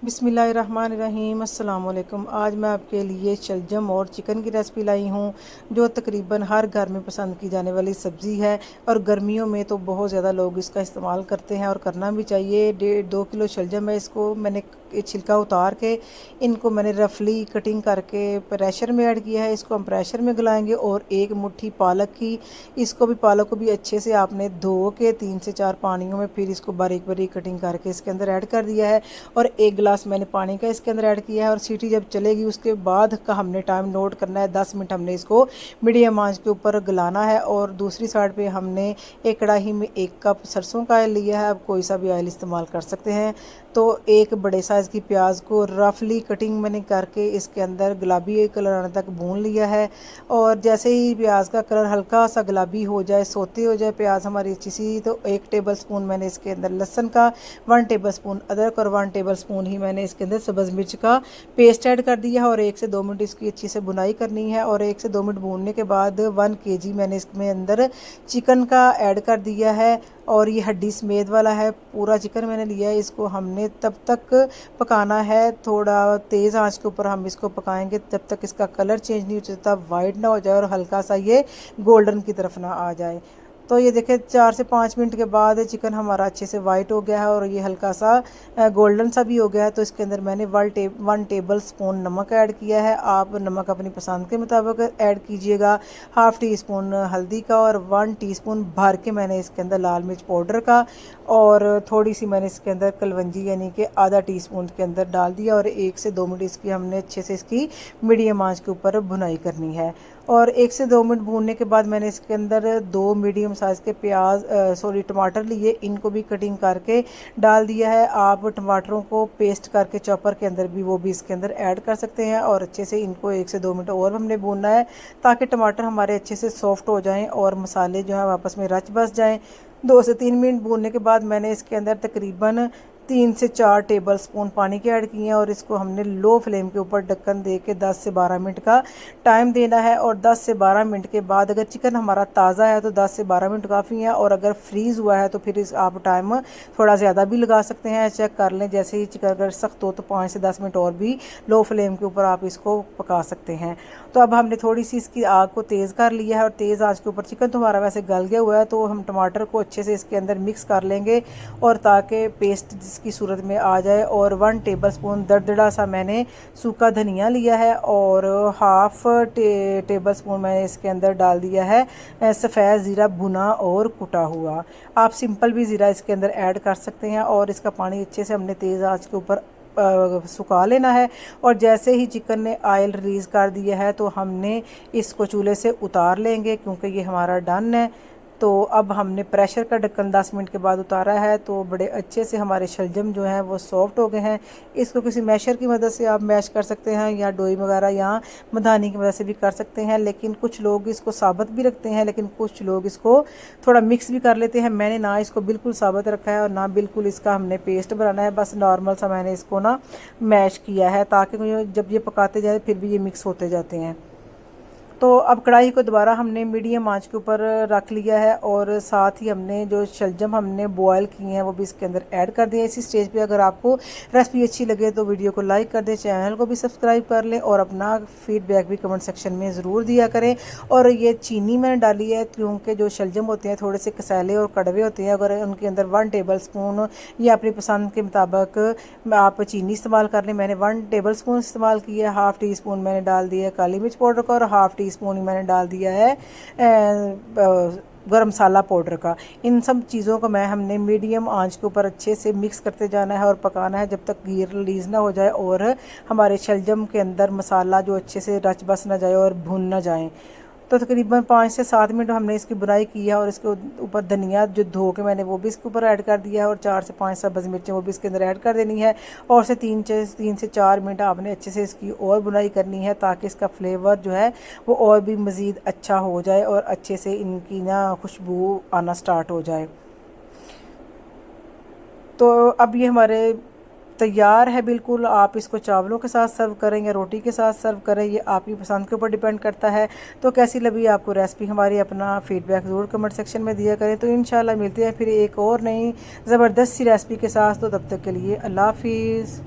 बिस्मिल्लाहिर्रहमानिर्रहीम अस्सलाम वालेकुम। आज मैं आपके लिए शलजम और चिकन की रेसिपी लाई हूँ, जो तकरीबन हर घर में पसंद की जाने वाली सब्ज़ी है। और गर्मियों में तो बहुत ज़्यादा लोग इसका इस्तेमाल करते हैं और करना भी चाहिए। 1.5-2 किलो शलजम है, इसको मैंने छिलका उतार के इनको मैंने रफली कटिंग करके प्रेशर में ऐड किया है। इसको हम प्रेशर में गलाएंगे। और एक मुट्ठी पालक की, इसको भी पालक को भी अच्छे से आपने धो के 3 से 4 पानियों में फिर इसको बारीक बारीक कटिंग करके इसके अंदर ऐड कर दिया है। और 1 गिलास मैंने पानी का इसके अंदर ऐड किया है। और सीटी जब चलेगी उसके बाद का हमने टाइम नोट करना है। 10 मिनट हमने इसको मीडियम आंच के ऊपर गलाना है। और दूसरी साइड पे हमने एक कढ़ाई में 1 कप सरसों का ऑयल लिया है। आप कोई सा भी ऑयल इस्तेमाल कर सकते हैं। तो एक बड़े साइज़ की प्याज को रफली कटिंग मैंने करके इसके अंदर गुलाबी कलर आने तक भून लिया है। और जैसे ही प्याज का कलर हल्का सा गुलाबी हो जाए, सोते हो जाए प्याज हमारी अच्छी सी, तो 1 टेबल स्पून मैंने इसके अंदर लहसुन का, 1 टेबल स्पून अदरक और 1 टेबल स्पून ही मैंने इसके अंदर सब्ज़ मिर्च का पेस्ट ऐड कर दिया है। और 1 से 2 मिनट इसकी अच्छी से बुनाई करनी है। और 1 से 2 मिनट भूनने के बाद 1 kg मैंने इसमें अंदर चिकन का ऐड कर दिया है। और ये हड्डी समेत वाला है, पूरा चिकन मैंने लिया है। इसको हमने तब तक पकाना है, थोड़ा तेज़ आंच के ऊपर हम इसको पकाएंगे जब तक इसका कलर चेंज नहीं हो जाता, वाइट ना हो जाए और हल्का सा ये गोल्डन की तरफ ना आ जाए। तो ये देखें 4 से 5 मिनट के बाद चिकन हमारा अच्छे से वाइट हो गया है और ये हल्का सा गोल्डन सा भी हो गया है। तो इसके अंदर मैंने 1 टेबल स्पून नमक ऐड किया है। आप नमक अपनी पसंद के मुताबिक ऐड कीजिएगा। हाफ़ टी स्पून हल्दी का और 1 टीस्पून भर के मैंने इसके अंदर लाल मिर्च पाउडर का, और थोड़ी सी मैंने इसके अंदर कलवंजी यानी कि आधा टीस्पून के अंदर डाल दिया। और 1 से 2 मिनट इसकी हमने अच्छे से इसकी मीडियम आंच के ऊपर भुनाई करनी है। और 1 से 2 मिनट भूनने के बाद मैंने इसके अंदर 2 मीडियम साइज़ के टमाटर लिए, इनको भी कटिंग करके डाल दिया है। आप टमाटरों को पेस्ट करके चॉपर के अंदर भी वो भी इसके अंदर ऐड कर सकते हैं। और अच्छे से इनको 1 से 2 मिनट और हमने भूनना है, ताकि टमाटर हमारे अच्छे से सॉफ्ट हो जाएं और मसाले जो है आपस में रच बस जाएं। 2 से 3 मिनट भूनने के बाद मैंने इसके अंदर तकरीबन 3 से 4 टेबल स्पून पानी के ऐड किए हैं। और इसको हमने लो फ्लेम के ऊपर ढक्कन दे के 10 से 12 मिनट का टाइम देना है। और 10 से 12 मिनट के बाद अगर चिकन हमारा ताज़ा है तो 10 से 12 मिनट काफ़ी है। और अगर फ्रीज़ हुआ है तो फिर आप टाइम थोड़ा ज़्यादा भी लगा सकते हैं। चेक कर लें, जैसे ही चिकन अगर सख्त हो तो 5 से 10 मिनट और भी लो फ्लेम के ऊपर आप इसको पका सकते हैं। तो अब हमने थोड़ी सी इसकी आग को तेज़ कर लिया है। और तेज़ आंच के ऊपर चिकन तो हमारा वैसे गल गया हुआ है, तो हम टमाटर को अच्छे से इसके अंदर मिक्स कर लेंगे और ताकि पेस्ट की सूरत में आ जाए। और 1 टेबल स्पून दरदरा सा मैंने सूखा धनिया लिया है। और हाफ़ टेबल स्पून मैंने इसके अंदर डाल दिया है सफ़ेद ज़ीरा भुना और कुटा हुआ। आप सिंपल भी ज़ीरा इसके अंदर ऐड कर सकते हैं। और इसका पानी अच्छे से हमने तेज़ आंच के ऊपर सुखा लेना है। और जैसे ही चिकन ने ऑयल रिलीज़ कर दिया है तो हमने इसको चूल्हे से उतार लेंगे, क्योंकि ये हमारा डन है। तो अब हमने प्रेशर का ढक्कन 10 मिनट के बाद उतारा है, तो बड़े अच्छे से हमारे शलजम जो हैं वो सॉफ्ट हो गए हैं। इसको किसी मैशर की मदद से आप मैश कर सकते हैं, या डोई वगैरह या मधानी की मदद से भी कर सकते हैं। लेकिन कुछ लोग इसको साबुत भी रखते हैं, लेकिन कुछ लोग इसको थोड़ा मिक्स भी कर लेते हैं। मैंने ना इसको बिल्कुल साबुत रखा है और ना बिल्कुल इसका हमने पेस्ट बनाना है, बस नॉर्मल सा मैंने इसको ना मैश किया है, ताकि जब ये पकाते जाए फिर भी ये मिक्स होते जाते हैं। तो अब कढ़ाई को दोबारा हमने मीडियम आंच के ऊपर रख लिया है। और साथ ही हमने जो शलजम हमने बॉयल किए हैं वो भी इसके अंदर ऐड कर दिए। इसी स्टेज पे अगर आपको रेसिपी अच्छी लगे तो वीडियो को लाइक कर दें, चैनल को भी सब्सक्राइब कर लें और अपना फीडबैक भी कमेंट सेक्शन में ज़रूर दिया करें। और ये चीनी मैंने डाली है, क्योंकि जो शलजम होते हैं थोड़े से कसैले और कड़वे होते हैं। अगर उनके अंदर 1 टेबल स्पून या अपनी पसंद के मुताबिक आप चीनी इस्तेमाल कर लें। मैंने 1 टेबल स्पून इस्तेमाल की है। हाफ़ टी स्पून मैंने डाल दिया है काली मिर्च पाउडर का, और हाफ़ टी स्पून ही मैंने डाल दिया है गरम मसाला पाउडर का। इन सब चीज़ों को हमने मीडियम आंच के ऊपर अच्छे से मिक्स करते जाना है और पकाना है जब तक घी रिलीज़ ना हो जाए और हमारे शलजम के अंदर मसाला जो अच्छे से रच बस ना जाए और भुन ना जाए। तो तकरीबन 5 से 7 मिनट हमने इसकी बुनाई की है। और इसके ऊपर धनिया जो धो के मैंने वो भी इसके ऊपर ऐड कर दिया है। और 4 से 5 सब्ज़ मिर्चें वो भी इसके अंदर ऐड कर देनी है। और 3 से 4 मिनट आपने अच्छे से इसकी और बुनाई करनी है, ताकि इसका फ्लेवर जो है वो और भी मज़ीद अच्छा हो जाए और अच्छे से इनकी ना खुशबू आना स्टार्ट हो जाए। तो अब ये हमारे तैयार है बिल्कुल। आप इसको चावलों के साथ सर्व करें या रोटी के साथ सर्व करें, ये आपकी पसंद के ऊपर डिपेंड करता है। तो कैसी लगी आपको रेसिपी हमारी, अपना फीडबैक ज़रूर कमेंट सेक्शन में दिया करें। तो इंशाल्लाह मिलते हैं फिर एक और नई ज़बरदस्त सी रेसिपी के साथ। तो तब तक के लिए अल्लाह हाफिज़।